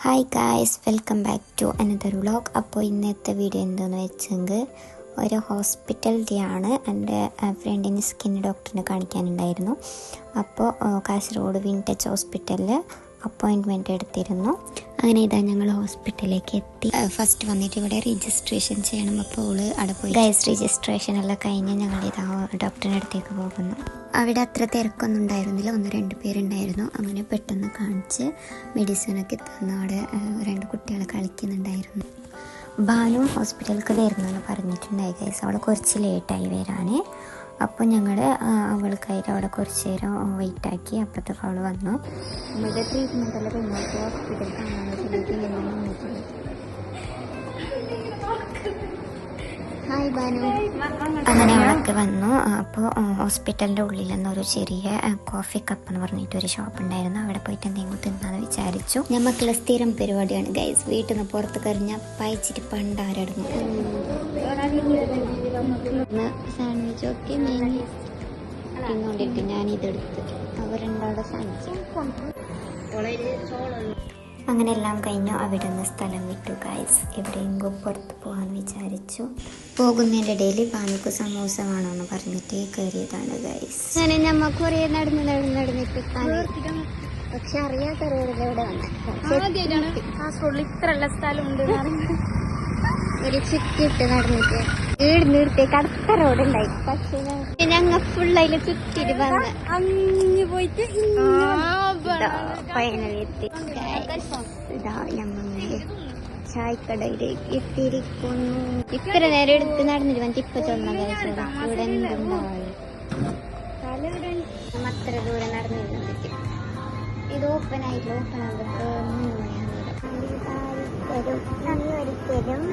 Hi guys, welcome back to another vlog. അപ്പോൾ ഇന്നത്തെ video എന്താണെന്ന് വെച്ചെങ്കിൽ ഒരു ഹോസ്പിറ്റൽ ഡേ ആണ്. എൻ്റെ ഫ്രണ്ടിന് സ്കിൻ ഡോക്ടറിനെ കാണിക്കാനുണ്ടായിരുന്നു. അപ്പോൾ കാസർഗോഡ് വിൻടച്ച് ഹോസ്പിറ്റലിൽ അപ്പോയിൻറ്റ്മെൻറ്റ് എടുത്തിരുന്നു. അങ്ങനെ ഇതാ ഞങ്ങൾ ഹോസ്പിറ്റലിലേക്ക് എത്തി. ഫസ്റ്റ് വന്നിട്ട് ഇവിടെ രജിസ്ട്രേഷൻ ചെയ്യണം. അപ്പോൾ അവിടെ പോയി ഗൈസ് രജിസ്ട്രേഷൻ എല്ലാം കഴിഞ്ഞ് ഞങ്ങൾ ഇതാ ഡോക്ടറിൻ്റെ അടുത്തേക്ക് പോകുന്നു. അവിടെ അത്ര തിരക്കൊന്നും ഉണ്ടായിരുന്നില്ല, 1-2 പേരുണ്ടായിരുന്നു. അങ്ങനെ പെട്ടെന്ന് കാണിച്ച് മെഡിസിനൊക്കെ തന്നു. അവിടെ 2 കുട്ടികൾ കളിക്കുന്നുണ്ടായിരുന്നു. ഭാനു ഹോസ്പിറ്റലിലേക്ക് വരുന്നെന്ന് പറഞ്ഞിട്ടുണ്ടായി ഗൈസ്. അവൾ കുറച്ച് ലേറ്റായി വരാൻ. അപ്പോൾ ഞങ്ങൾ അവൾക്കായിട്ട് അവിടെ കുറച്ച് നേരം വെയിറ്റാക്കി. അപ്പോഴത്തേക്ക് അവൾ വന്നു. നമ്മുടെ ട്രീറ്റ്മെൻ്റ് എല്ലാം കഴിഞ്ഞിട്ട് ഹോസ്പിറ്റലിൽ കാണാൻ വന്നിട്ടുണ്ട്. ഹായ് ബാനു. അങ്ങനെ അവളൊക്കെ വന്നു. അപ്പോൾ ഹോസ്പിറ്റലിൻ്റെ ഉള്ളിൽ നിന്നൊരു ചെറിയ കോഫി കപ്പ് എന്ന് പറഞ്ഞിട്ടൊരു ഷോപ്പ് ഉണ്ടായിരുന്നു. അവിടെ പോയിട്ട് എന്തെങ്കിലും തിന്നാന്ന് വിചാരിച്ചു. ഞമ്മക്കുള്ള സ്ഥിരം പരിപാടിയാണ് ഗൈസ്. വീട്ടിൽ നിന്ന് പുറത്ത് കറിഞ്ഞാൽ പയച്ചിട്ട് പണ്ടാരടുന്നു. സാൻഡ്വിച്ചൊക്കെ മേങ്ങി തിന്നുകൊണ്ടിട്ട് ഞാനിതെടുത്ത് അവരുണ്ടാവിടെ സാൻഡ്വിച്ച്. അങ്ങനെ എല്ലാം കഴിഞ്ഞു. അവിടെ നിന്ന് സ്ഥലം വിട്ടു ഗൈസ്. എവിടെയെങ്കിലും പുറത്ത് പോകാമെന്ന് വിചാരിച്ചു. പോകുന്നതിൻ്റെ ഇടയിൽ പാനിക്ക് സമൂസ വേണമെന്ന് പറഞ്ഞിട്ട് കയറിയതാണ് ഗൈസ്. അങ്ങനെ ഞമ്മ കുറേ നടന്നിട്ട് പക്ഷെ അറിയാത്ത റോഡിലൂടെ വന്ന കാസർഗോഡിൽ ഇത്രയുള്ള സ്ഥലമുണ്ട്. ഒരു ചുറ്റിട്ട് നടന്നിട്ട് വീട് നിർത്തേക്ക് അടുത്ത റോഡുണ്ടായി. പക്ഷെ ഞങ്ങൾ ഫുള്ളതിൽ ചുറ്റിട്ട് വന്ന് അങ്ങ് പോയിട്ട് പയനലെത്തി. ഇതാ ഞമ്മ ചായക്കടയിലേക്ക് എത്തിയിരിക്കുന്നു. ഇത്ര നേരം എടുത്ത് നടന്നിട്ട് വന്നിട്ട് ഇപ്പൊ ചൊന്ന ഇവിടെ എന്തുണ്ടാവും. അത്ര ദൂരം നടന്നിരുന്നിട്ട് ഇത് ഓപ്പൺ ആയിട്ടില്ല. ഓപ്പൺ ആകുമ്പോൾ 3 മണിയാണ്. ഒരിക്കലും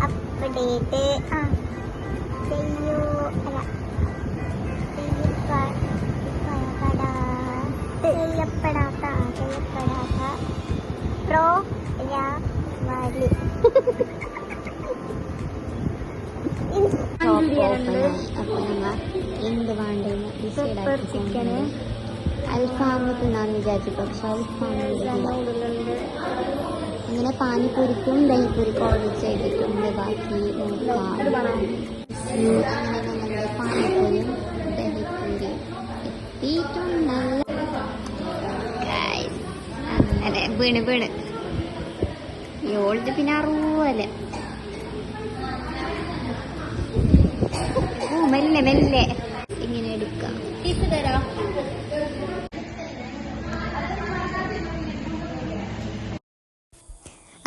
അപ്ഡേറ്റ് ചെയ്യപ്പെടാത്ത പ്രോ വാലി അപ്പൊ ഞങ്ങൾ എന്ത് വേണ്ടെന്ന് ചിക്കന് അൽഫാമ് തിന്നാന്ന് വിചാരിച്ചു. പക്ഷെ അൽഫാം അങ്ങനെ പാനിപ്പൂരിക്കും ദഹിപ്പൂരിക്കും ഓർഡർ ചെയ്തിട്ടുണ്ട്. ബാക്കി അങ്ങനെ പാനിപ്പൂരിയും ദഹിപ്പൂരിയും എത്തിയിട്ടുണ്ട്. അങ്ങനെ വീണ് യോൾഡ് പിന്നെ അറുപോലെ മെല്ലെ ഇങ്ങനെ എടുക്കാം.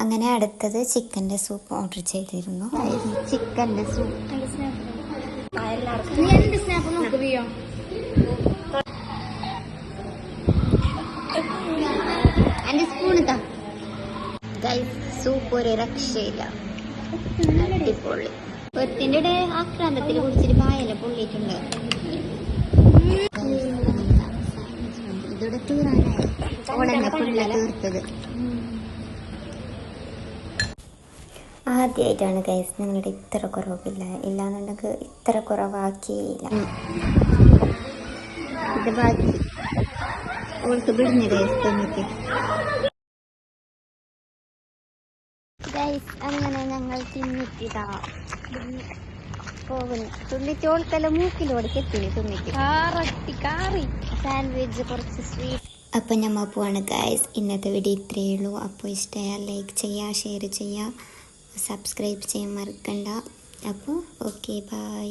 അങ്ങനെ അടുത്തത് ചിക്കൻ്റെ സൂപ്പ് ഓർഡർ ചെയ്തിരുന്നു. ചിക്കൻ്റെ സൂപ്പ് എൻ്റെ സ്പൂണിതാ ഗൈസ്. സൂപ്പ് ഒരു രക്ഷയില്ല, അടിപൊളി. ഒത്തിന്റെ ഇടെ ആക്രാന്തത്തിൽ കുടിച്ചിട്ട് പായല പൊള്ളിയിട്ടുണ്ട്. ഇതോടെ തീരാനായി ഓളെന്നെ ഫുള്ള തീർത്തത്. ആദ്യമായിട്ടാണ് ഗൈസ് നിങ്ങളുടെ ഇത്ര കുറവില്ല. ഇല്ലാന്നുണ്ടെങ്കിൽ ഇത്ര കുറവാക്കിയില്ല. ഇത് ബാക്കി ഓൾക്ക് വിടുന്നു ഗൈസ് തന്നിട്ട്. ഗൈസ് അങ്ങനെ ഞങ്ങൾ തിന്നിട്ടിതാ പോകുന്നു. തുള്ളിച്ചോൾക്കെല്ലാം മൂക്കിലോടേക്ക് എത്തിന് തിന്നിട്ട് സാൻഡ്വിച്ച് കുറച്ച് സ്വീറ്റ്. അപ്പം ഞമ്മ പോവാണ് ഗൈസ്. ഇന്നത്തെ വീഡിയോ ഇത്രയേ ഉള്ളൂ. അപ്പോൾ ഇഷ്ടമായാൽ ലൈക്ക് ചെയ്യുക, ഷെയർ ചെയ്യുക, സബ്സ്ക്രൈബ് ചെയ്യാൻ മറക്കണ്ട. അപ്പോൾ ഓക്കെ, ബൈ.